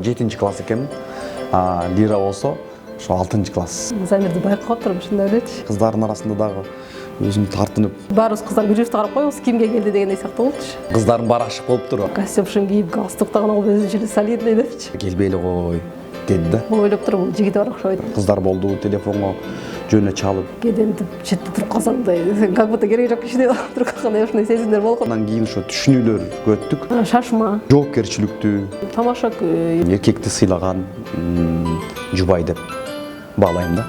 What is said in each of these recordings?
жетинчи класс экенмин. Лира болсо ошо 6-класс. Замирди байкап атырмын, ушундай элечи. Кыздардын арасында дагы өзүм тартынып. Баарыбыз кыздар бир-бирибизди карап коебуз, кимге келди дегендей сыяктуу болчу. Кыздардын баары ашык болуптур. Костюмшун кийип, галстук тагып алып өзүнчө эле солидный депчи. Келбейли кой деди да. Ойлоп туруп, бул жигит бар окшойт. Кыздар болду, телефонго жөнө чалып. Кедентип, четте туруп калсаңдай, как будто кереги жок киши деп туруп калгандай ушундай сезимдер болгон. Андан кийин ошо түшүнүүлөр өттүк. Шашма, Жоопкерчиликтүү, тамаша эркекти сыйлаган жубай деп баалайм да.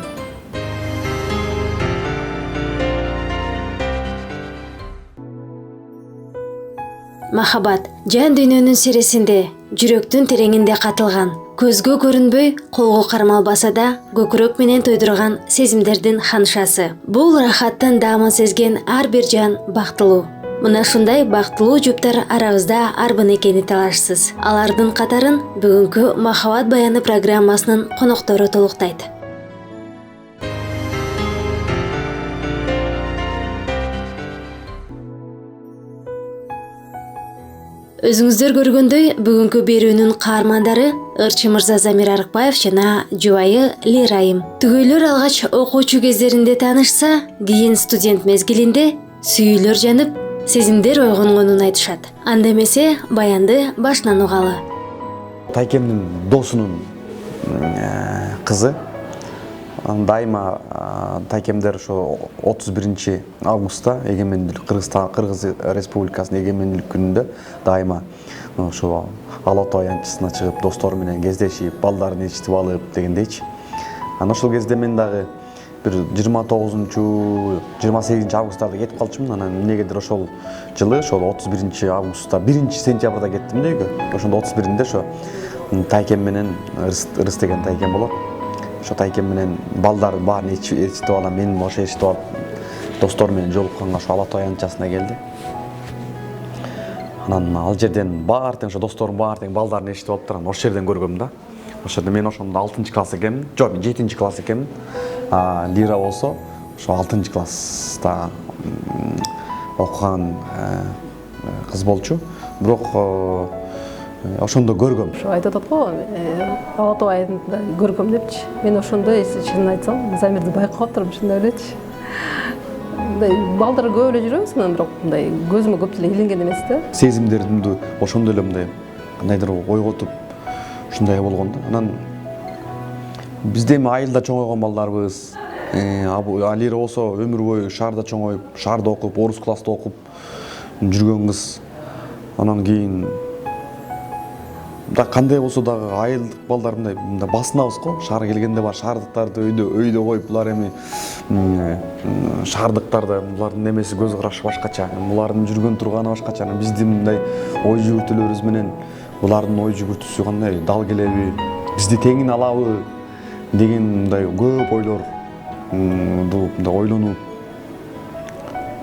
Махаббат жан дүйнөнүн сересинде, жүрөктүн тереңинде катылган, көзгө көрүнбөй, колго кармалбаса да, көкүрөк менен тойдурган сезимдердин ханшасы. Бул рахаттын даамын сезген ар бир жан бактылуу. Мына ушундай бактылуу жуптар арабызда арбын экени талашсыз. Алардын катарын бүгүнкү Махаббат баяны программасынын коноктору толуктайт. Өзүңүздөр көргөндөй, бүгүнкү берүүнүн каармандары Ырчы мырза Замир Арыкбаев жана жубайы Лирайым. Түгөйлөр алгач окуучу кездеринде таанышса, кийин студент мезгилинде сүйүүлөр жанып, сезимдер ойгонгонун айтышат. Анда эмесе баянды башынан угалы. Тайкемдин досунун кызы. Дайыма тайкемдер ошо 31 августта эгемендүүлүк Кыргыз Республикасынын эгемендүүлүк күнүндө дайыма ошо Ала Тоо аянтчысына чыгып, достору менен кездешип, балдарын ичтип алып дегендейчи. Анан ошол кезде мен дагы бир 29-28 августтарда кетип калчумун. Анан эмнегедир ошол жылы, ошол 31 августта, 1 сентябрда кеттим да үйгө. Ошондо 31-inde ошо тайкем менен Ырыс деген тайкем болот. Ошо тайкем менен балдарын баарын ичтип алам, мен ошо ичтип алып, достор менен жолукканга ошо Ала Тоо аянтчасына келди. Анан ал жерден баары тең ошо досторум баары тең балдарын ичтип алыптыр. Анан ошол жерден көргөм да. Ошол жерде мен ошондо 6-класс экенмин. Жок, 7-класс экенмин. Лира болсо ошо 6-класста окуган кыз болчу. Бирок ошондо көргөм. Ошо айтып атат го, Ала Тоо аянтында көргөм депчи. Мен ошондо чынын айтсам, Замирди байкап атырмын, ушундай элечи. Балдар көп эле жүрөбүз, бирок мындай көзүмө көп деле илинген эмес да. Сезимдеримди ошондо эле мындай кандайдыр ойготуп ушундай болгон да. Анан бизде эми айылда чоңойгон балдарбыз. Лира болсо өмүр бою шаарда чоңоюп, шаарда окуп, орус класста окуп жүргөн кыз. Анан кийин да кандай болсо дагы айылдык балдар мындай басынабыз го. Шаарга келгенде бар шаардыктарды өйдө коюп, булар эми шаардыктарда булардын немеси көз карашы башкача, булардын жүргөн турганы башкача. Биздин мындай ой жүгүртүүлөрүбүз менен булардын ой жүгүртүүсү кандай дал келеби, бизди теңин алабы деген мындай көп ойлор мындай ойлонуп.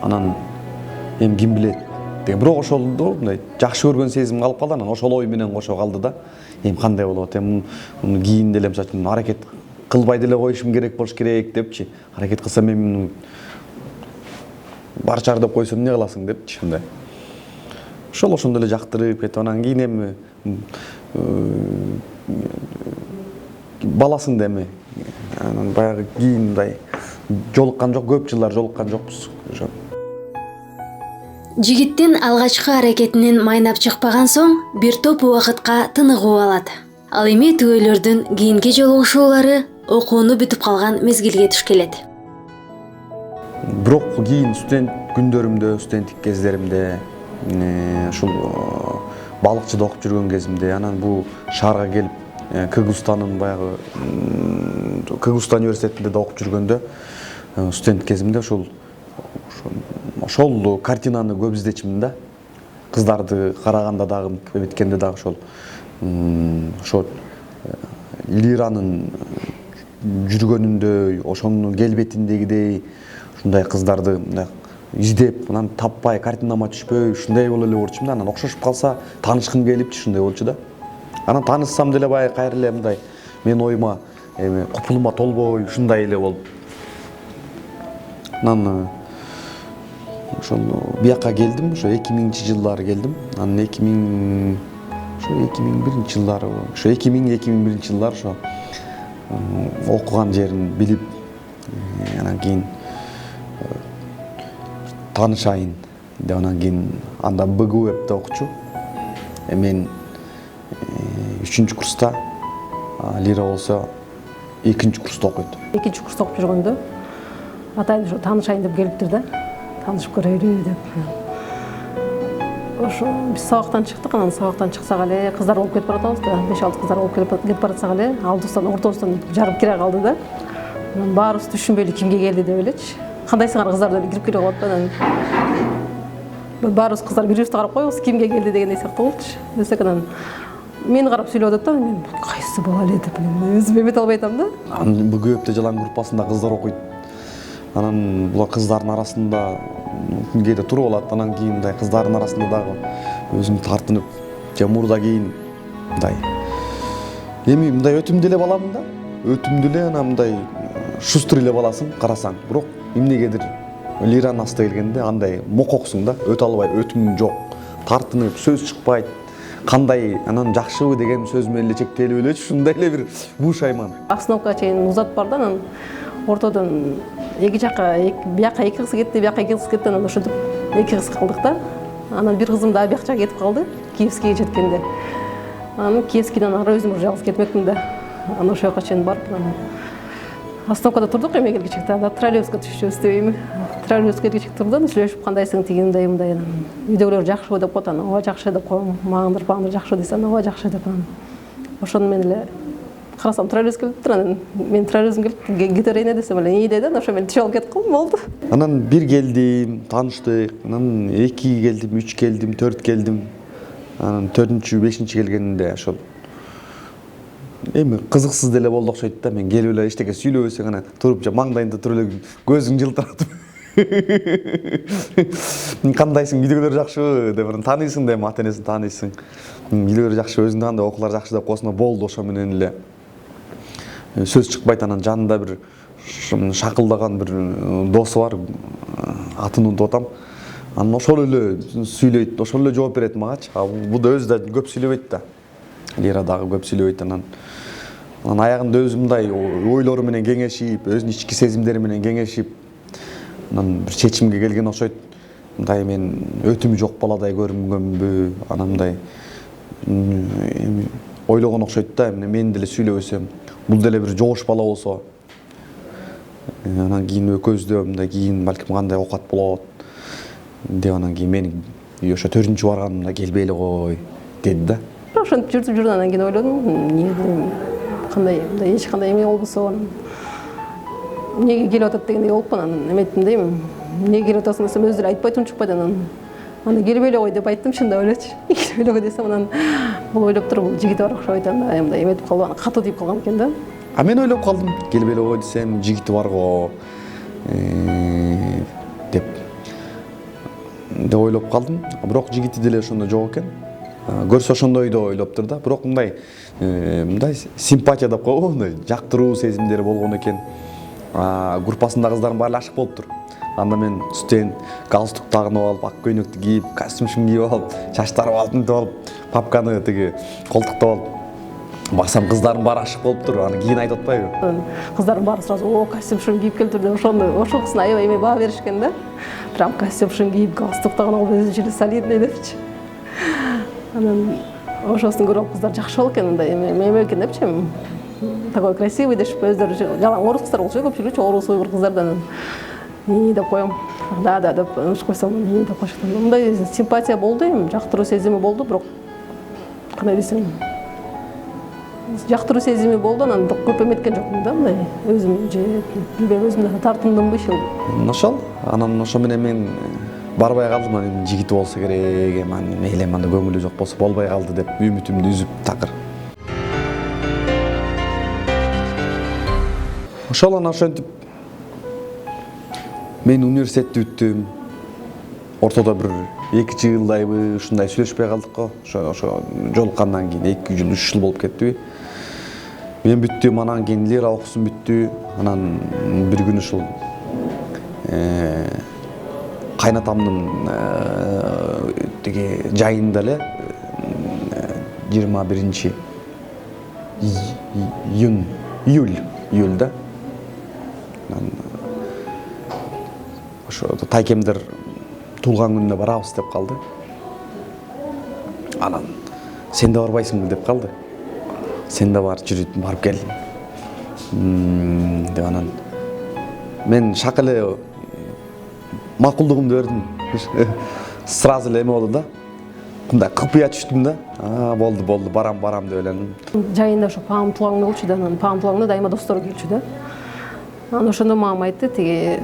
Анан эми ким билет деген. Бирок ошолдо мындай жакшы көргөн сезим калып калды. Анан ошол ой менен кошо калды да. Эми кандай болот? Эми муну кийин деле мисалы үчүн аракет кылбай деле коюшум керек болуш керек депчи. Аракет кылсам эми барчар деп койсом эмне кыласың депчи мындай. Ошондо эле жактырып кетип, анан кийин эми баласың да эми анан баягы кийин мындай жолуккан жок, көп жылдар жолуккан жокпуз. Жигиттин алгачкы аракетинен майнап чыкпаган соң бир топ убакытка тыныгуу алат. Ал эми түгөйлөрдүн кийинки жолугушуулары окууну бүтүп калган мезгилге туш келет. Бирок кийин студент күндөрүмдө, студенттик кездеримде, ушул балыкчыда окуп жүргөн кезимде, анан бул шаарга келип, Кыргызстандын баягы Кыргызстан университетинде да окуп жүргөндө, студент кезимде ошол картинаны көп издечимин да. Кыздарды караганда дагы, эметкенде дагы ошол Лиранын жүргөнүндөй, ошонун келбетиндегидей ушундай кыздарды издеп, анан таппай, картинама түшпөй, ушундай боло эле болчумун да. Анан окшошуп калса, таанышкым келипчи, ушундай болчу да. Анан таанышсам деле баягы кайра эле мындай мен оюма, купулума толбой, ушундай эле болуп. Анан ошол бияка келдим, ошо 2000-жылдары келдим. Анан ошо 2001-жылдары, ошо 2000-2001-жылдары ошо окуган жерин билип, анан кийин таанышайын деп, анан кийин анда БГУЭПте окучу. Мен 3-курста, Лира болсо 2-курста окуйт. 2-курста окуп жүргөндө атайын ошо таанышайын деп келиптир да. Таанышып көрөйлү деп. Ошо биз сабактан чыктык, анан сабактан чыксак эле кыздар болуп кетип баратабыз да. 5-6 кыздар болуп кетип баратсак эле алдыбыздан ортобуздан жарып кире калды да. Анан баарыбыз түшүнбөйлү кимге келди деп элечи. Кандайсыңар кыздар деп кирип келип калат да. Анан баарыбыз кыздар бири-бирибизди карап коебуз, кимге келди дегендей сыяктуу болчу. Десек анан мени карап сүйлөп атат да, мен кайсы бала эле деп өзүм эмете албай атам да. Анан БГУЭПте жалаң группасында кыздар окуйт. Анан булар кыздардын арасында кээде туруп алат. Анан кийин мындай кыздардын арасында дагы өзүм тартынып, же мурда кийин мындай эми мындай өтүмдүү эле баламын да. Өтүмдүү эле, анан мындай шустр эле баласың карасаң. Бирок эмнегедир Лиранын астына келгенде андай мококсуң да, өтө албай, өтүмүң жок. Тартынып, сөз чыкпайт. Кандай анан жакшыбы деген сөз менен эле чектелип элечи, ушундай эле бир бушайман. Остановкага чейин узат бар да, анан ортодон эки жакка, бияка 2 кыз кетти, бияка 2 кыз кетти, анан ошентип 2 кыз калдык да. Анан бир кызым дагы бияка кетип калды, Киевскийге жеткенде. Анан Киевскийден ары өзүм жалгыз кетмекмин да. Анан ошол жака чейин барып, остановкада турдук, эме келгичекте, анда троллейбуска түшүбүз дебейми. Троллейбус келгичек турдум, сүйлөшүп кандайсың, тигиндей мындай. Үйдөгүлөр жакшыбы деп коет, анан ооба жакшы деп коем. Маңдыр жакшы десе, анан ооба жакшы деп анан. Ошону мен эле карасам троллейбус келиптир, анан мен троллейбусум келип кете берейин десем эле ии деди, ошо мен түшүп алып кетип калдым, болду. Анан бир келдим, тааныштык. Анан 2 келдим, 3 келдим, 4 келдим. Анан 4-чү, 5-чи келгенде ошол эми кызыксыз деле болду окшойт да. Мен келип эле эчтеке сүйлөбөсөң анан туруп же маңдайында туруп эле көзүң жылтыратып. Кандайсың, үйдөгүлөр жакшыбы деп, анан тааныйсың да, эми ата энесин тааныйсың. Үйдөгүлөр жакшы, өзүңдө кандай, окуулар жакшы деп койсоң болду, ошо менен эле. Сөз чыкпайт, анан жанында бир шакылдаган бир досу бар, атын унутуп атам. Анан ошол эле сүйлөйт, ошол эле жооп берет магачы. Бул да өзү да көп сүйлөбөйт да. Лира дагы көп сүйлөбөйт. Анан аягында өзү мындай ойлору менен кеңешип, өзүнүн ички сезимдери менен кеңешип, анан бир чечимге келген окшойт. Мындай мен өтүмү жок баладай көрүнгөнбү, анан мындай ойлогон окшойт да. Мен деле сүйлөбөсөм, бул деле бир жоош бала болсо, анан кийин экөөбүздө мындай кийин балким кандай окат болот деп, анан кийин мени ошо 4-чү барганымда келбей эле кой деди да. Ошентип жүрдүм, анан кийин ойлодум, эмне кандай мындай эч кандай эме болбосо, эмнеге келип атат дегендей болуп, анан эметтим дейм. Эмнеге келип атасың десем, өзү деле айтпай унчукпайт, анан анда келбей эле кой деп айттым, чындап элечи. Келбей эле кой десем, анан бул ойлоп туруп, бул жигити бар окшойт, анда мындай эметип калып, анан катуу тийип калган экен да. Мен ойлоп калдым, келбей эле кой десем, жигити бар го деп ойлоп калдым. Бирок жигити деле ошондо жок экен. Көрсө ошондой да ойлоптур да. Бирок мындай симпатия деп коебу, мындай жактыруу сезимдери болгон экен. Группасында кыздардын баары ашык болуптур. Анда мен студент галстук тагынып алып, ак көйнөктү кийип, костюмшун кийип алып, чачтарымы алтынтып алып, папканы тиги колтуктап алып басам, кыздардын баары ашык болуптур. Аны кийин айтып атпайбы? Кыздардын баары сразу о костюмшун кийип келиптир деп ошол кыздын аябай эме баа беришкен да. Прям костюмшун кийип, галстук тагынып өзүнчө эле солидный депчи. Анан ошосын көрүп кыздар жакшы болот экен, мындай эме экен депчи. Такой красивый дешип, өздөрү жалаң орус кыздар болчу, көпчүлүгү орус уйгур кыздардан. Деп коем. Да деп ушуп койсом, деп коюштум. Мындай симпатия болду, жактыруу сезими болду, бирок кандай десем, жактыруу сезими болду, анан көп эметкен жокмун да, мындай өзүм же билбейм, өзүмдө тартындымбы иши. Ошол. Анан ошо менен мен барбай калдым, анан жигити болсо керек, мейли анда көңүлү жок болсо болбой калды деп үмүтүмдү үзүп такыр. Ошол анан ошентип мен университетти бүттүм. Ортодо бир 2 жылдайбы ушундай сүйлөшпөй калдык го. Ошо жолуккандан кийин 2 жыл, 3 жыл болуп кеттиби. Мен бүттүм, анан кийин Лира окуусун бүттү. Анан бир күнү ушул кайнатамдын тиги жайында эле 21 июльда ошо тайкемдер туулган күнүнө барабыз деп калды. Анан сен да барбайсыңбы деп калды. Сен да бар, жүрүп барып кел. Деп анан мен шак эле макулдугумду бердим. Сразу эле эме болду да. Мындай кыпыя түштүм да. Болду, барам деп элендим. Жайында ошо паам туулган болчу да, анан паам туулганда дайыма достору келчү да. Анан ошондо мамам айтты, тиги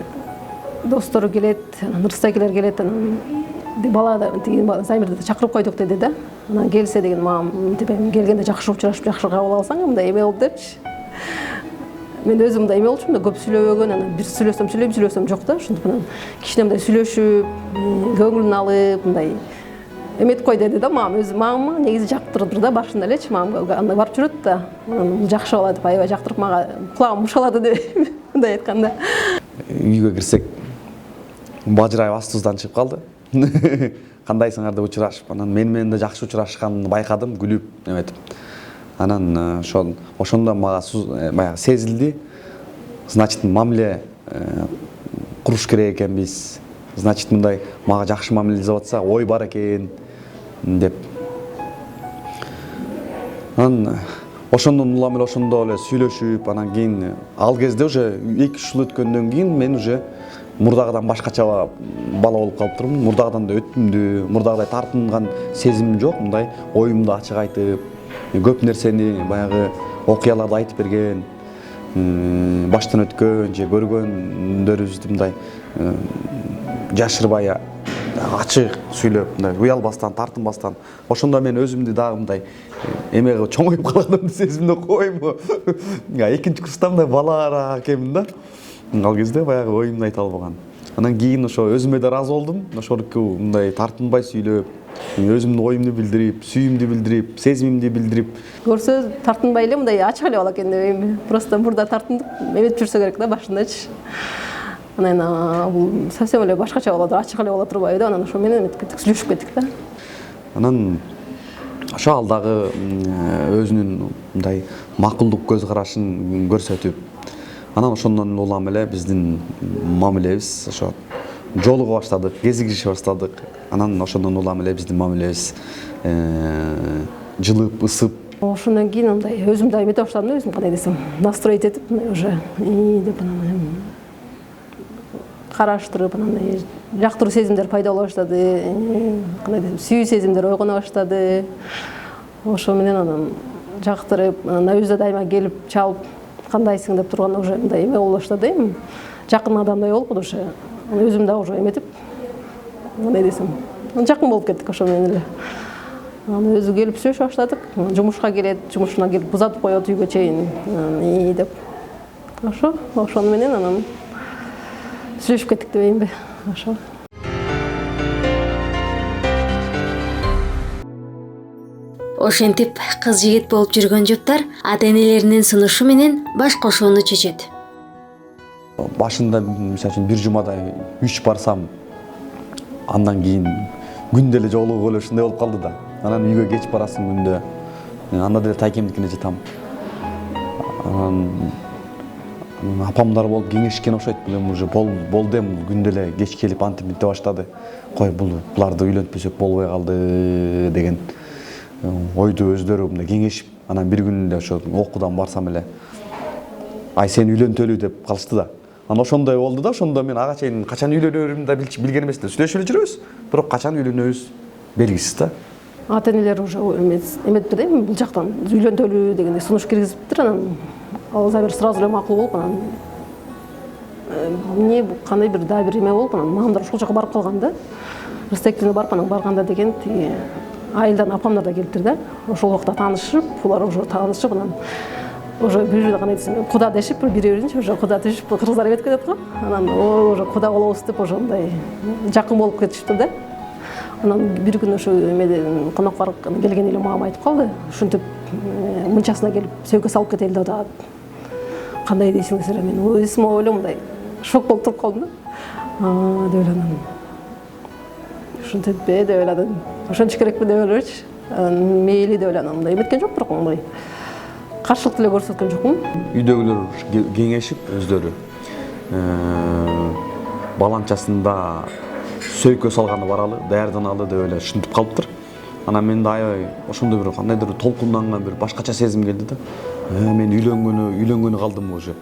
достору келет, нырстакилер келет, анан бала тиги Замирди чакырып койдук деди да. Анан келсе деген мамам тепем келгенде жакшы учурашып, жакшы кабыл алсаң, мындай эме болуп депчи. Мен өзүм мындай эме болчумун да, көп сүйлөбөгөн, анан бир сүйлөсөм жок да. Ошентип анан кичине мындай сүйлөшүп, көңүлүн алып, мындай эметип кой деди да мамам. Өзү мамама негизи жактырдыр да башында элечи, мамам анда барып жүрөт да. Анан жакшы бала деп аябай жактырып мага кулагым мушалады деп мындай айтканда. Үйгө кирсек бажырайып астыбыздан чыгып калды. Кандайсыңар деп учурашып, анан менен да жакшы учурашканын байкадым, күлүп эметип. Анан ошондо мага баягы сезилди. Значит, мамиле куруш керек экенбиз. Значит, мындай мага жакшы мамиле жасап атса, ой бар экен деп. Анан ошондон улам эле ошондо эле сүйлөшүп, анан кийин ал кезде уже 2 жыл өткөндөн кийин мен уже мурдагыдан башкача бала болуп калыптырмын. Мурдагыдан да өттүмдү, мурдагыдай тартынган сезимим жок. Мындай оюмду ачык айтып, көп нерсени баягы окуяларды айтып берген, баштан өткөн же көргөндөрүбүздү мындай жашырбай ачык сүйлөп, мындай уялбастан, тартынбастан. Ошондо мен өзүмдү дагы мындай эмеге чоңоюп калганымды сезимде койму. Экинчи курста мындай балараак экенмин да. Ал кезде баягы оюмду айта албаган. Анан кийин ошо өзүмө да ыраазы болдум. Ошолуку мындай тартынбай сүйлөп, өзүмдүн оюмду билдирип, сүйүүмдү билдирип, сезимимди билдирип. Көрсө тартынбай эле мындай ачык эле бала экен деп. Просто мурда тартындык эметип жүрсө керек да башындачы. Анан бул совсем эле башкача болот, ачык эле боло турбайбы да. Анан ошо менен эметип кеттик, сүйлөшүп кеттик да. Анан ошо ал дагы өзүнүн мындай макулдук көз карашын көрсөтүп, анан ошондон улам эле биздин мамилебиз ошо жолуга баштадык, кезигише баштадык. Анан ошондон улам эле биздин мамилебиз жылып, ысып. Ошондон кийин мындай өзүм да эмете баштадым да, өзүм кандай десем, настроить этип, уже деп анан караштырып, анан жактыруу сезимдер пайда боло баштады. Кандай десем, сүйүү сезимдер ойгоно баштады. Ошо менен анан жактырып, анан өзү дайыма келип чалып, кандайсың деп турганда уже мындай эме боло баштады. Жакын адамдай болуп уже. Өзүм да уже эметип, кандай десем, жакын болуп кеттик ошо менен эле. Анан өзү келип сүйлөшө баштадык. Жумушка келет, жумушуна келип узатып коет үйгө чейин деп. Ошону менен анан сүйлөшүп кеттик дебейинби, ошо. Ошентип кыз жигит болуп жүргөн жуптар ата-энелеринин сунушу менен баш кошууну чечет. Башында мисалы үчүн бир жумадай 3 барсам, андан кийин күндө эле жолугуп эле ушундай болуп калды да. Анан үйгө кеч барасың күндө. Анда деле тайкемдикине жатам. Анан апамдар болуп кеңешкен окшойт. Билем уже болду эми күндө эле кеч келип антип мынте баштады. Кой буларды үйлөнтпөсөк болбой калды деген ойду өздөрү мындай кеңешип, анан бир күнүндө ошо окуудан барсам эле ай сен үйлөнтөлү деп калышты да. Анан ошондой болду да, ошондо мен ага чейин качан үйлөнөрүмдү да билген эмес да. Сүйлөшүп эле жүрөбүз, бирок качан үйлөнөбүз белгисиз да. Ата-энелер уже эметиптир да, бул жактан үйлөнтөлү дегенде сунуш киргизиптир. Анан ал Замир сразу эле макул болуп, анан эмне кандай бир дагы бир эме болуп, анан мамамдар ушул жака барып калган да. Рыстекине барып, анан барганда деген тиги айылдан апамдар да келиптир да. Ошол убакта таанышып, булар уже таанышып, анан уже бири кандай десем, куда дешип, бири-биринчи уже куда дешип, кыргыздар эметип кетет го. Анан уже куда болобуз деп ошо мындай жакын болуп кетишиптир да. Анан бир күн ошо эмеден коноктор келген эле мамам айтып калды. Ушинтип мынчасына келип сөйкө салып кетели деп атат. Кандай дейсиңиздер? Мен өзүм ойлойм мындай шок болуп туруп калдым да. Деп ойланам. Ушинтип деп ойладым. Ошончу керекпи деп ойлойчу. мейли деп эле мындай эметкен жок, бирок мындай каршылык деле көрсөткөн жокмун. Үйдөгүлөр кеңешип өздөрү баланчасында сөйкө салганы баралы, даярданалы деп эле ушинтип калыптыр. Анан мен да аябай ошондой бир кандайдыр толкунданган бир башкача сезим келди да. Мен үйлөнгөнү калдым уже.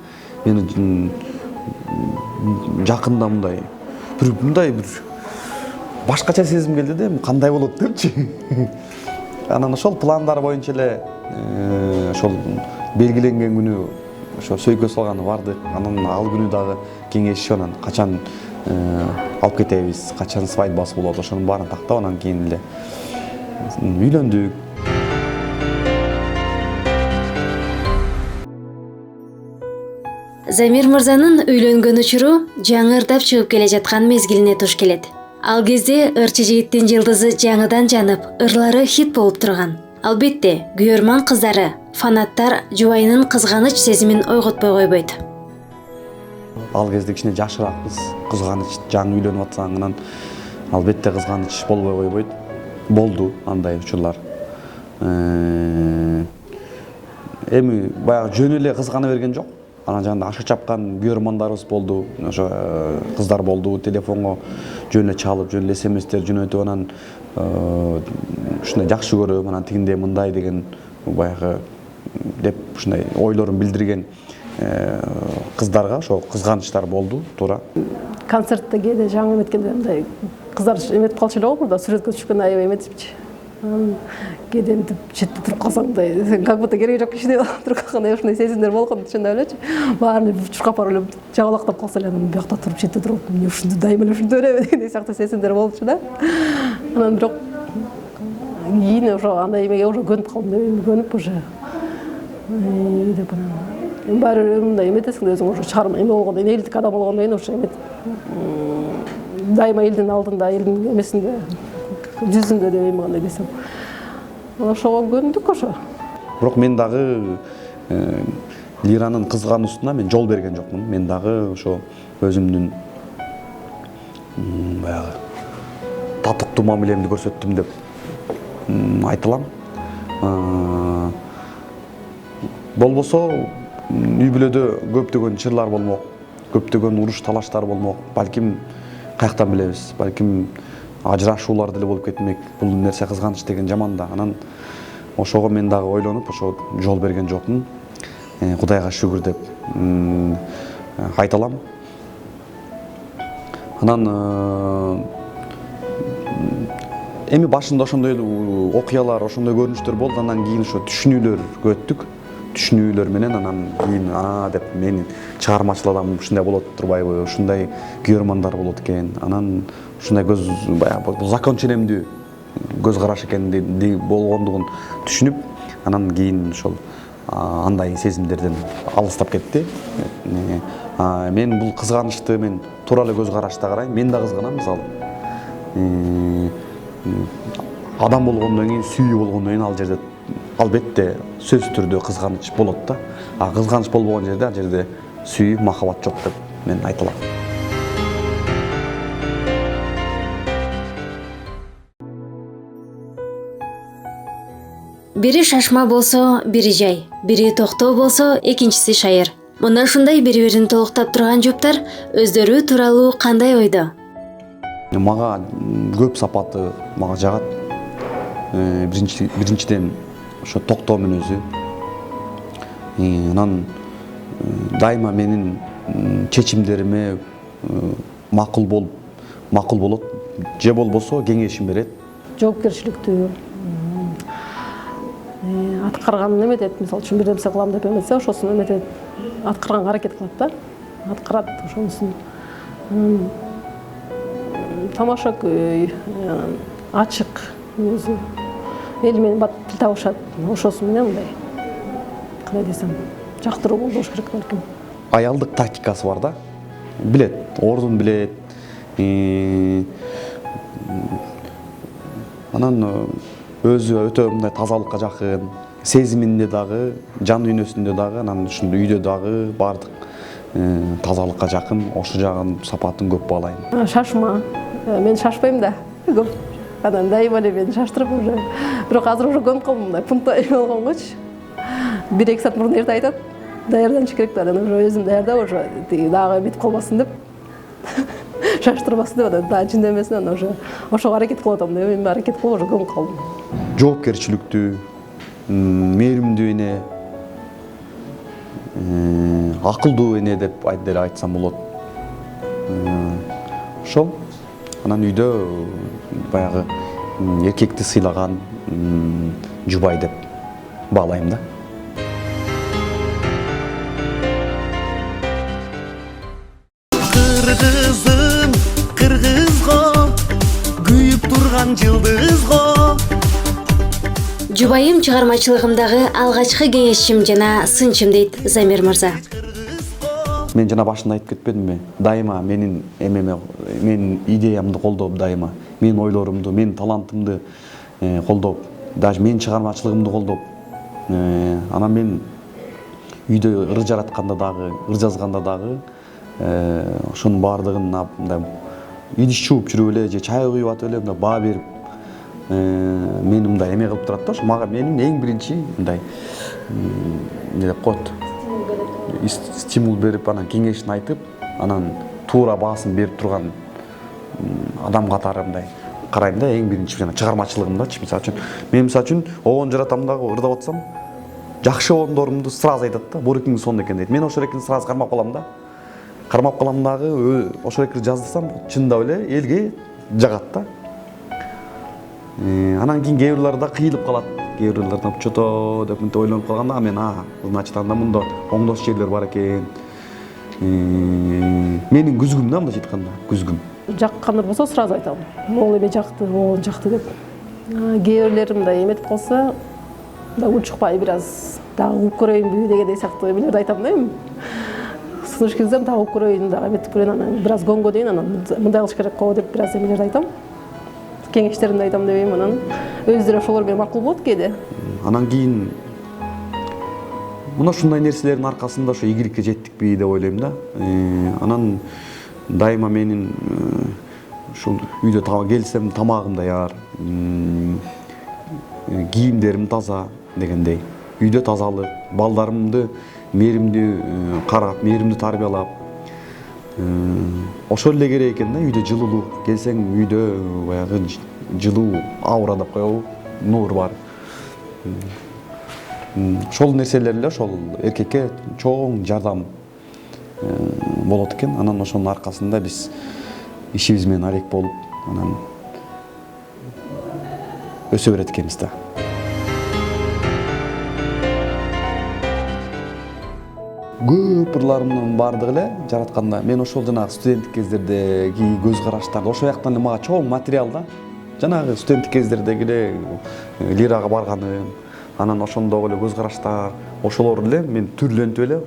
Мени жакында мындай бир башкача сезим келди да, кандай болот депчи. Анан ошол пландар боюнча эле ошол белгиленген күнү ошо сөйкө салганы барды. Анан ал күнү дагы кеңешип, анан качан алып кетебиз, качан свадьбасы болот, ошонун баарын тактап, анан кийин эле үйлөндүк. Замир мырзанын үйлөнгөн учуру жаңырдап чыгып келе жаткан мезгилине туш келет. Ал кезде ырчы жигиттин жылдызы жаңыдан жанып, ырлары хит болуп турган. Албетте, күйөрман кыздары, фанаттар жубайынын кызганыч сезимин ойготпой койбойт. Ал кезде кичине жашыраакпыз, кызганыч, жаңы үйлөнүп атсаң, албетте кызганыч болбой койбойт. Болду андай учурлар. Эми баягы жөн эле кызгана берген жок. Анан жагында аша чапкан күйөрмандарыбыз болду, ошо кыздар болду, телефонго жөн эле чалып, жөн эле смстер жөнөтүп, анан ушундай жакшы көрөм, анан тигиндей мындай деген баягы деп ушундай ойлорун билдирген кыздарга ошо кызганычтар болду, туура. Концертте кээде жаңы эметкенде мындай кыздар эметип калчу эле го, мурда сүрөткө түшкөндө аябай эметипчи. Кээде мынтип четте туруп калсаң, мындай как будто кереги жок кишине туруп калгандай ушундай сезимдер болгон, түшүндө элечи. Баарын чуркап барып эле жагалактап калса эле, биякта туруп четте туруп, эмне ушунду дайыма эле ушинте береби дегендей сыяктуу сезимдер болчу да. Анан бирок кийин ошо андай эмеге уже көнүп калдым, көнүп уже деп анан баары мындай эметесиң өзүң уже чыгарым эме болгондон кийин, элдик адам болгондон кийин уже эметип дайыма элдин алдында, элдин эмесинде, жүзүндө деп эме кандай десем, ошого көндүк ошо. Бирок мен дагы Лиранын кызгануусуна мен жол берген жокмун. Мен дагы ошо өзүмдүн баягы татыктуу мамилемди көрсөттүм деп айта алам. Болбосо үй бүлөдө көптөгөн чырлар болмок, көптөгөн уруш талаштар болмок. Балким каяктан билебиз, балким ажырашуулар деле болуп кетмек. Бул нерсе кызганыч деген жаман да. Анан ошого мен дагы ойлонуп, ошо жол берген жокмун. Кудайга шүгүр деп айта алам. Анан эми башында ошондой окуялар, ошондой көрүнүштөр болду. Анан кийин ошо түшүнүүлөргө өттүк. Түшүнүүлөр менен анан кийин деп мен чыгармачыл адам ушундай болот турбайбы, ушундай күйөрмандар болот экен. Анан ушундай көз баягы закон ченемдүү көз караш экенди болгондугун түшүнүп, анан кийин ошол андай сезимдерден алыстап кетти. Мен бул кызганычты мен туура эле көз карашта карайм. Мен да кызганам, мисалы. Адам болгондон кийин, сүйүү болгондон кийин ал жерде албетте сөзсүз түрдө кызганыч болот да. Кызганыч болбогон жерде, ал жерде сүйүү, махабат жок деп мен айта алам. Бири шашма болсо, бири жай, бири токтоо болсо, экинчиси шайыр. Мына ушундай бири-бирин толуктап турган жоптор өздөрү тууралуу кандай ойдо? Мага көп сапаты мага жагат. Биринчиден ошо токтоо мүнөзү. Анан дайыма менин чечимдериме макул болот, же болбосо кеңешин берет. Жоопкерчиликтүү аткарганын эметет, мисалы үчүн бир нерсе кылам деп эметсе, ошосун эметет, аткарганга аракет кылат да, аткарат ошонусун. Тамаша ачык өзү, эл менен тил табышат, ошосу менен мындай кандай десем, жактыруу болуш керек балким. Аялдык тактикасы бар да, билет, ордун билет. Анан өзү өтө мындай тазалыкка жакын, сезиминде дагы, жан дүйнөсүндө дагы, анан ушундай үйдө дагы бардык тазалыкка жакын, ошол жагын сапатын көп баалайм. Шашма, мен шашпайм да, көп Анан дайыма эле мени шаштырып уже. Бирок азыр уже көнүп калдым мындай пунктта болгонгочу. 1-2 саат мурун эрте айтат. Даярданыш керек деп, анан уже өзүм даярдап уже дагы битип калбасын деп. Шаштырбасын деп, анан дагы жиндемесин, анан уже ошого аракет кылып атам деп, мен аракет кылып уже көнүп калдым. Жоопкерчиликтүү, мээримдүү эне, акылдуу эне деп деле айтсам болот. Ошол анан үйдө баягы эркекти сыйлаган жубай деп баалайм да. Кыргызым, кыргызго күйүп турган жылдызго. Жубайым чыгармачылыгымдагы алгачкы кеңешчим жана сынчым дейт Замир мырза. Мен жана башында айтып кетпедимби? Дайыма менин менин идеямды колдоп, дайыма менин ойлорумду, менин талантымды колдоп, даже менин чыгармачылыгымды колдоп. Анан мен үйдө ыр жаратканда дагы, ыр жазганда дагы ошонун баардыгын мындай идиш чууп жүрүп эле же чай куюп атып эле мындай баа берип мени мындай эме кылып турат да. Ошо мага менин эң биринчи мындай эмне деп коет, стимул берип, анан кеңешин айтып, анан туура баасын берип турган адам катары мындай карайм да. Эң биринчи жана чыгармачылыгымдачы, мисалы үчүн мен обон жаратам дагы, ырдап атсам жакшы обондорумду сразу айтат да, бул эрекиңин сонун экен дейт. Мен ошол эрекини сразу кармап калам да. Кармап калам дагы, ошол эректи жаздырсам чындап эле элге жагат да. Анан кийин кээ бирлер да кыйылып калат. Кээ бирлер да чото деп мынтип ойлонуп калганда, мен значит анда мында оңдош жерлер бар экен. Менин күзгүм да, мындайча айтканда, күзгүм. Жаккандар болсо сразу айтам. Могул эме жакты, могул жакты деп. Кээ бирлери мындай эметип калса, да учукпай бир аз дагы угуп көрөйүнбү дегендей сыяктуу эмелерди айтам да эми. Сунуш келсем дагы угуп көрөйүн, дагы эметип көрөйүн, анан бир аз көнгө дейин, анан мындай кылыш керек го деп бир аз эмелерди айтам. Кеңештеримди айтам дебейм, анан өздөрү ошолор менен макул болот кээде. Анан кийин мына ушундай нерселердин аркасында ошо ийгиликке жеттикпи деп ойлойм да. Анан дайыма менин ушул үйдө келсем тамагым даяр, кийимдерим таза дегендей. Үйдө тазалык, балдарымды мээримдүү карап, мээримдүү тарбиялап, ошол эле керек экен да. Үйдө жылуулук, келсең үйдө баягы жылуу аура деп коебу, нур бар. Ошол нерселер эле ошол эркекке чоң жардам болот экен. Анан ошонун аркасында биз ишибиз менен алек болуп, анан өсө берет экенбиз да. Көп ырларымдын баардыгы эле жаратканда мен ошол жанагы студенттик кездердеги көз караштарды, ошол жактан эле мага чоң материал да. Жанагы студенттик кездердеги эле лирага барганым, анан ошондогу эле көз караштар, ошолор эле мен түрлөнтүп эле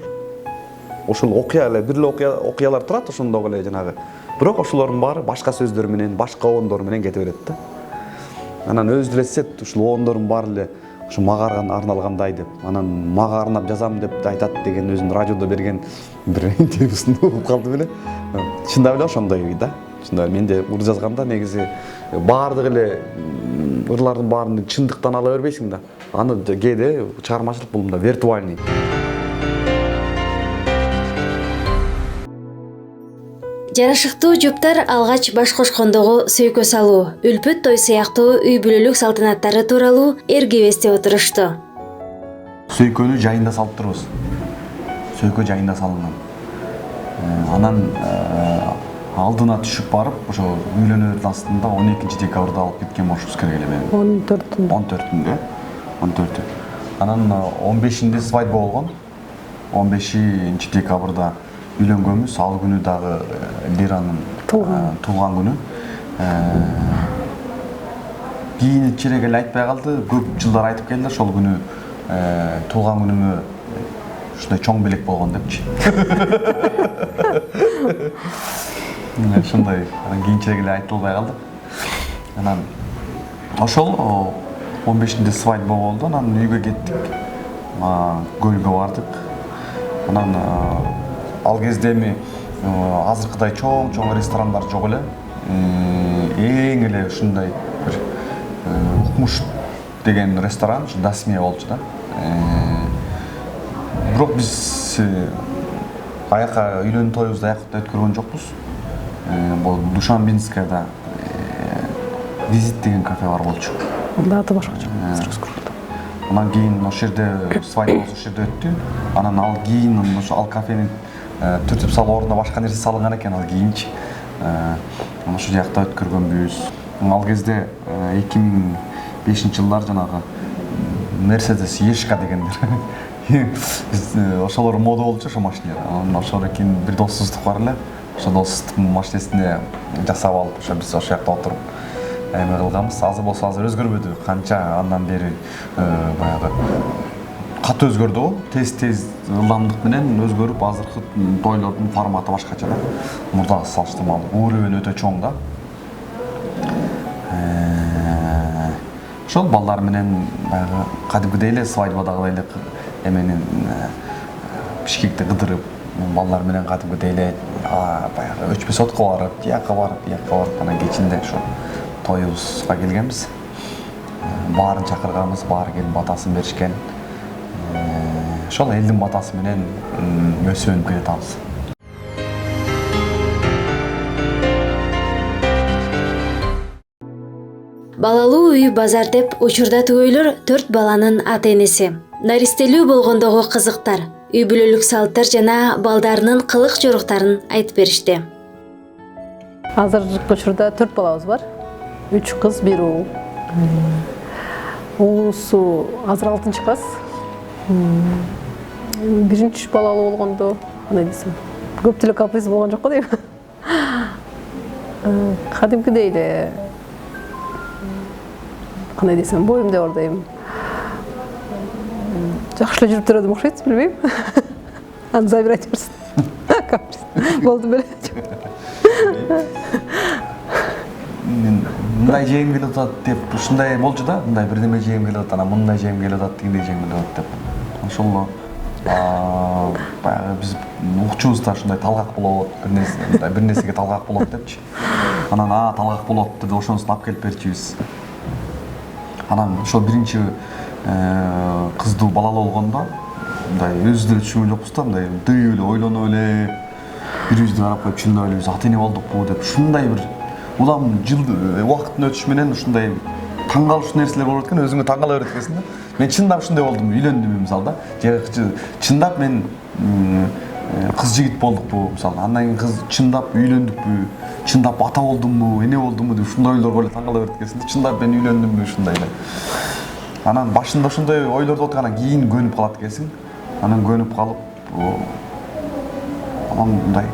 ошол окуя эле, бир эле окуялар турат ошондогу эле жанагы. Бирок ошолордун баары башка сөздөр менен, башка обондор менен кете берет да. Анан өзү эле сезет, ушул обондордун баары эле ушу мага арналгандай деп, анан мага арнап жазам деп айтат деген өзүнүн радиодо берген бир интервьюсун угуп калдым эле. Чындап эле ошондой да. Чындап мен де ыр жазганда негизи баардык эле ырлардын баарын чындыктан ала бербейсиң да. Аны кээде чыгармачылык бул мында виртуальный. Жарашыктуу жуптар алгач баш кошкондогу сөйкө салуу, үлпүт той сыяктуу үй бүлөлүк салтанаттары тууралуу эргибестеп отурушту. Сөйкөнү жайында салып турбуз. Сөйкө жайында салынган. Анан алдына түшүп барып, ошо үйлөнөрдүн астында 12 декабрда алып кеткен болушубуз керек эле мен. 14-түндө. 14-тө. Анан 15-inde свадьба болгон. 15 декабрда үйлөнгөнбүз. Ал күнү дагы Лиранын туулган күнү. Кийинчерээк эле айтпай калды. Көп жылдар айтып келди ошол күнү туулган күнүмө ушундай чоң белек болгон депчи. Ушундай кийинчерээк эле айтылбай калды. Анан ошол 15-inde свадьба болду. Анан үйгө кеттик. Көлгө бардык. Анан ал кезде эми азыркыдай чоң ресторандар жок эле. Эң эле ушундай бир укмуш деген ресторан Дасмия болчу да. Бирок биз аяка үйлөнүү тоюбузду аякта өткөргөн жокпуз. Бул Душанбинскаяда визит деген кафе бар болчу. Анда аты башкача. Анан кийин ошол жерде свадьбабыз ошол жерде өттү. Анан ал кийин ошо ал кафенин түртүп салуу ордуна башка нерсе салынган экен ал кийинчи. Ошол жакта өткөргөнбүз. Ал кезде 2005-жылдар жанагы Mercedes Ешка дегендер. Ошолор мода болчу ошо машиналар. Анан ошол экен бир досубуздук бар эле. Ошо достуктун машинесине жасап алып, ошо биз ошол жакта отуруп эме кылганбыз. Азыр болсо азыр өзгөрбөдү. Канча андан бери баягы катуу өзгөрдү го. Тез ылдамдык менен өзгөрүп, азыркы тойлордун форматы башкача да. Мурдагы салыштырмалуу. Уровень өтө чоң да. Ошол балдар менен баягы кадимкидей эле свадьбадагы эле эменин Бишкекте кыдырып, балдар менен кадимкидей эле баягы Өчпөй сотко барып, тияка барып, анан кечинде ошо тоюбузга келгенбиз. Баарын чакырганбыз, баары келип батасын беришкен. Ошол элдин батасы менен өсүп келатабыз. Балалуу үй базар деп учурда түгөйлөр 4 баланын ата-энеси. Наристелүү болгондогу кызыктар, үй бүлөлүк салттар жана балдарынын кылык жоруктарын айтып беришти. Азыркы учурда 4 балабыз бар. 3 кыз, 1 уул. Уулусу азыр 6-класс. Биринчи балалуу болгондо, кандай десем, көптүлүк каприз болгон жок го дейм. Кадимкидей эле кандай десем, боюмда бар дейм. Жакшы эле жүрүп турдум окшойт, билбейм. Аны забирать берсин. Каприз. Болду беле. Мындай жегим келип атат деп ушундай болчу да. Мындай бирдеме жегим келип атат, анан мындай жегим келип атат, тигиндей жегим келип атат деп. Ошол баягы биз укчубуз да ушундай талгак болот, бир нерсеге талгак болот депчи. Анан талгак болот деп ошонусун алып келип берчүбүз. Анан ошол биринчи кыздуу балалуу болгондо мындай өзүбүз деле түшүнгөн жокпуз да, мындай дый эле ойлонуп эле бирибизди карап коюп чындап эле биз ата-эне болдукпу деп ушундай бир улам жыл убакыттын өтүшү менен ушундай таң калыштуу нерселер болот экен, өзүңө таң кала берет экенсиң да. Мен чындап ушундай болдум, үйлөндүм мисалы да. Же чындап мен кыз жигит болдукпу мисалы. Андан кийин кыз чындап үйлөндүкпү, чындап ата болдумбу, эне болдумбу деп ушундай ойлорго эле таң кала берет экенсиң да. Чындап мен үйлөндүмбү ушундай эле. Анан башында ошондой ойлорду отургандан кийин көнүп калат экенсиң. Анан көнүп калып анан мындай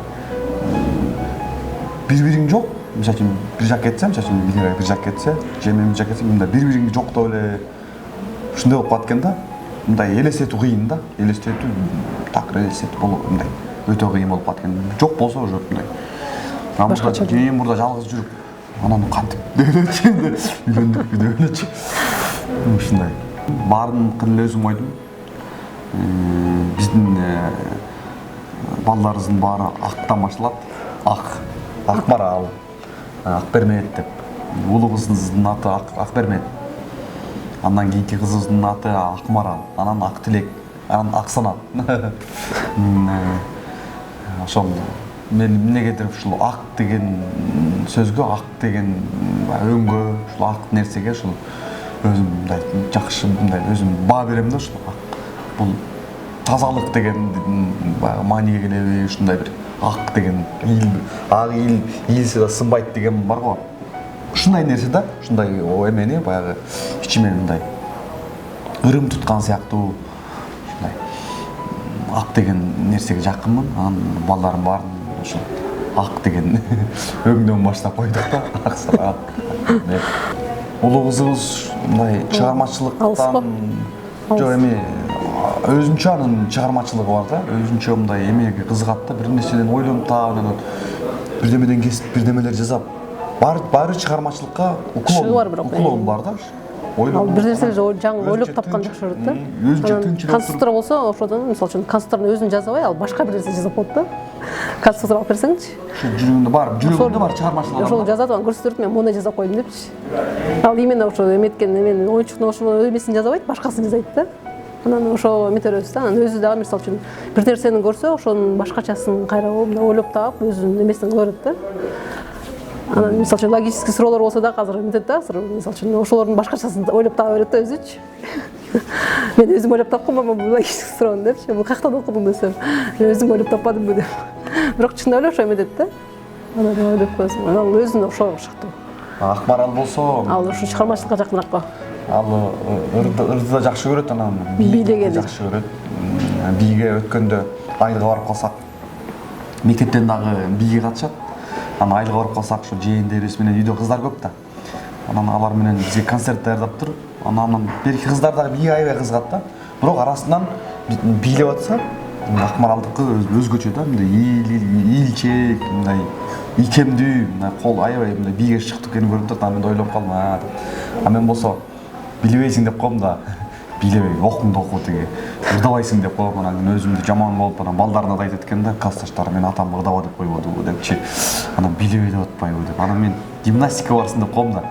бири-бириң жок. Мисалы үчүн бир жак кетсе, мисалы үчүн Лира бир жак кетсе, же мен бир жак кетсем, мындай бири-бириңди жоктоп эле ушундай болуп калат экен да. Мындай элестетүү кыйын да. Элестетүү такыр элестетүү болуп мындай өтө кыйын болуп калат экен. Жок болсо уже мындай. Башкача кийин мурда жалгыз жүрүп, анан кантип делечи, үйлөндүкпү деп элечи. Ушундай. Баарын эле өзүм ойдум. Биздин балдарыбыздын баары актан башталат. Акмарал, Акбермет деп. Улуу кызыбыздын аты Акбермет. Андан кийинки кызыбыздын аты Акмарал, анан Актилек, анан Аксанат. Ошол мен эмнегедир ушул ак деген сөзгө, ак деген өңгө, ушул ак нерсеге ушул өзүм мындай жакшы мындай өзүм баа берем да ушул. Бул тазалык деген мааниге келеби, ушундай бир ак деген ак ийилсе да сынбайт деген бар го. Ушундай нерсе да, ушундай эмени баягы ичиме мындай ырым туткан сыяктуу ушундай ак деген нерсеге жакынмын. Анан балдарым баарын ушул ак деген өңдөн баштап койдук да. Аксара. Улуу кызыбыз мындай чыгармачылыктан жок эми өзүнчө анын чыгармачылыгы бар да. Өзүнчө мындай эмеге кызыгат да, бир нерседен ойлонуп таап анан бирдемеден кесип бирдемелер жасап. Баары чыгармачылыкка уклон бар да. ал бир нерселерди жаңы ойлоп тапкан жакшы көрөт да. Өзүнчө тынчырап конструктор болсо ошодон мисалы үчүн конструктордун өзүн жазып албай ал башка бир нерсе жазып коет да. Конструктор алып берсеңчи. жүрөгүндө бар, жүрөгүндө бар чыгармачылык. Ошол жазат, аны көрсөтөт, мен моундай жасап койдум депчи. Ал именно ошо эметкен мен оюнчуктун ошол эмесин жазабайт, башкасын жасайт да. Анан ошо эметебиз да. Анан өзү дагы мисалы үчүн бир нерсени көрсө, ошонун башкачасын кайра ойлоп таап, өзүнүн эмесин кыла берет да. Анан мисалы үчүн логический суроолор болсо да азыр эметет да, мисалы үчүн ошолордун башкачасын ойлоп таба берет да өзүчү. Мен өзүм ойлоп тапканмын бул логический суроону депчи. Бул каяктан окудум десем, мен өзүм ойлоп таппадымбы деп. Бирок чындап эле ошо эметет да. Анан ойлоп койсоң, ал өзүнүн ошо шыктуу. Акмарал болсо, Ал ушу чыгармачылыкка жакыныраак го. ал ырды да жакшы көрөт, анан Бийлегени жакшы көрөт. Бийге өткөндө айылга барып калсак, мектептен дагы бийге катышат. Анан айылга барып калсак, ошо жээндерибиз менен үйдө кыздар көп да. Анан алар менен бизге концерт даярдап туруп, анан берки кыздар дагы бийге аябай кызыгат да. Бирок арасынан бийлеп атса, Акмаралдыкы өзгөчө да, мындай ийилчээк, мындай ийкемдүү, мындай кол аябай мындай бийге шыктуу экени көрүнүп турат. Мен ойлоп калдым, а мен болсо билбейсиң деп коем да, бийлебей окуңду оку тиги, ырдабайсың деп коем. Анан өзүмдү жаман болуп, анан балдарына да айтат экен да, классташтарым, мен атам ырдаба деп койбодубу депчи. Анан бийлебей деп атпайбы деп. Анан мен гимнастика барсын деп коем да,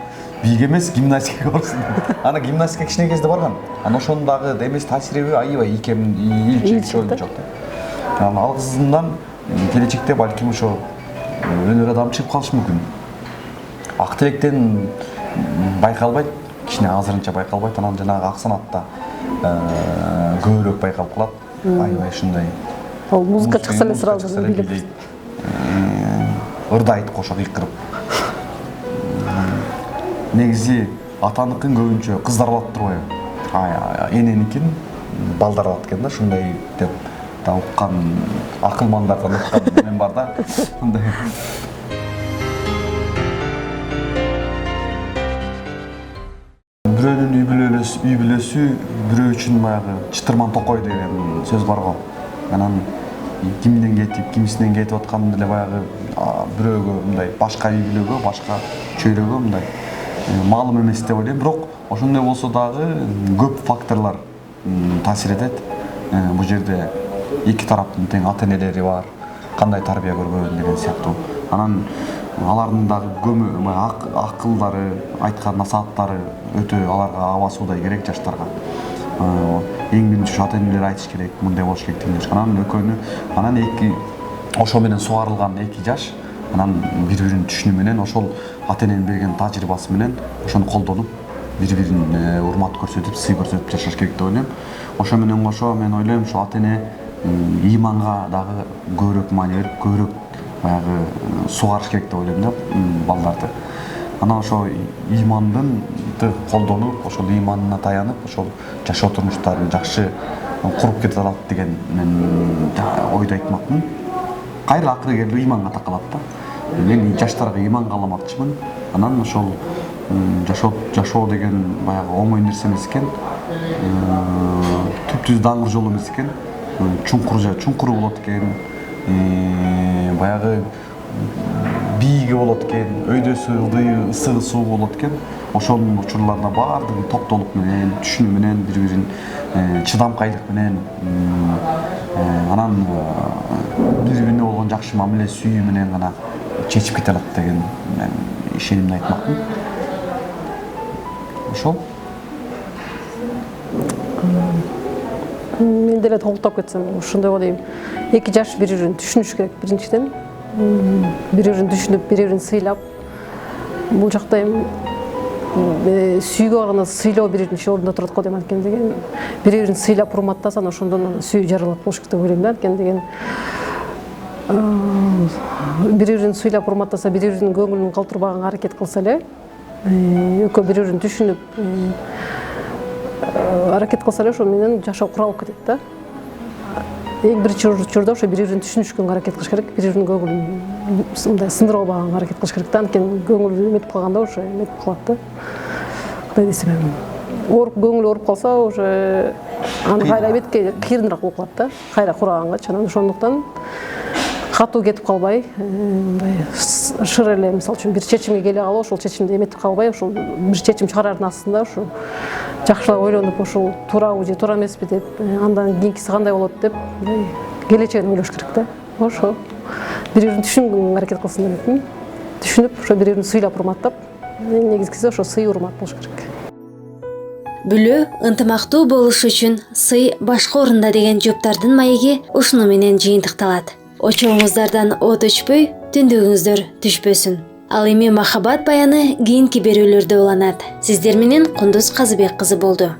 бийге эмес, гимнастикага барсын. Анан гимнастика кичине кезде барган. Анан ошонун дагы эмес таасири аябай ийилчээк ойнчок да. Анан ал кызымдан келечекте балким ошо өнөр адамы чыгып калышы мүмкүн. Ак тилектен байкалбайт, кичине азырынча байкалбайт, анан жанагы ак санатта көбүрөөк байкалып калат. Аябай ушундай. Ал музыка чыкса эле сразу билет. Ырдайт кошо кыйкырып. Негизи атаныкын көбүнчө кыздар алат турбайбы? Эненикин балдар алат экен да, ушундай деп да уккан акылмандардан уккан мен бар да. Мындай. Бирөөнүн үй бүлөсү бирөө үчүн баягы чытырман токой деген сөз бар го. Анан кимден кетип, кимисинен кетип аткан деле баягы бирөөгө мындай башка үй бүлөгө, башка чөйрөгө мындай маалым эмес деп ойлойм. Бирок ошондой болсо дагы көп факторлор таасир этет. Бул жерде эки тараптын тең ата-энелери бар, кандай тарбия көргөн деген сыяктуу. Анан алардын дагы акылдары, айткан насааттары өтө аларга аба суудай керек жаштарга. Эң биринчи ата-энелер айтыш керек, мындай болуш керек деген. Анан экөөнү, анан эки ошо менен сугарылган эки жаш, анан бири-бирин түшүнүү менен, ошол ата-эненин берген тажрыйбасы менен ошону колдонуп, бири-бирин урмат көрсөтүп, сый көрсөтүп жашаш керек деп ойлойм. Ошо менен кошо мен ойлойм, ошо ата-эне ыйманга дагы көбүрөөк маани берип, көбүрөөк баягы сугарыш керек деп ойлойм да балдарды. Анан ошо ыймандынды колдонуп, ошол ыйманына таянып, ошол жашоо турмуштарын жакшы куруп кете алат деген мен ойду айтмакмын. Кайра акыры келип ыйманга такалат да. Мен жаштарга ыйман кааламакчымын. Анан ошол жашоо деген баягы оңой нерсе эмес экен. Түптүз даңгыр жол эмес экен. Чуңкуру болот экен. Баягы бийге болот экен, өйдөсү ылдый, ысыгы суу болот экен. Ошонун учурларына баардыгын токтолук менен, түшүнүү менен, бири-бирин чыдамкайлык менен, анан бири-бирине болгон жакшы мамиле, сүйүү менен гана чечип кете алат деген мен ишенимди айтмакмын. Ошол. Мен деле толуктап кетсем, ушундай го дейм. Эки жаш бири-бирин түшүнүш керек биринчиден. Бири-бирин түшүнүп, бири-бирин сыйлап. Бул жакта эми сүйгө караганда сыйлоо биринчи орунда турат го дейм, анткени деген бири-бирин сыйлап урматтасан, ошондон сүйүү жаралат болуш керек деп ойлойм да, анткени деген бири-бирин сыйлап урматтаса, бири-биринин көңүлүн калтырбаганга аракет кылса эле, экөө бири-бирин түшүнүп аракет кылса эле ошо менен жашоо куралып кетет да. Эң биринчи учурда ошо бири-бирин түшүнүшкөнгө аракет кылыш керек, бири-биринин көңүлүн мындай сындырбаганга аракет кылыш керек да, анткени көңүл эметип калганда ошо эметип калат да. Кандай десем эми, көңүл ооруп калса уже аны кайра эметке кыйыныраак болуп калат да, кайра кураганга. Анан ошондуктан катуу кетип калбай, мындай шыр эле мисалы үчүн бир чечимге келе калып, ошол чечимди эметип калбай, ошол бир чечим чыгарардын астында ушу жакшылап ойлонуп, ушул туурабы же туура эмеспи деп, андан кийинкиси кандай болот деп, келечегин ойлош керек да. Ошо бири бирин түшүнгөнгө аракет кылсын деп элем. Түшүнүп, ошо бири бирин сыйлап урматтап, негизгиси ошо сый урмат болуш керек. Бүлө ынтымактуу болуш үчүн сый башка орунда деген жоптардын маеги ушуну менен жыйынтыкталат. Очоңуздардан от өчпөй, түндүгүңүздөр түшпөсүн. Ал эми махабат баяны кийинки берүүлөрдө уланат. Сиздер менен Кундуз Казыбек кызы болду.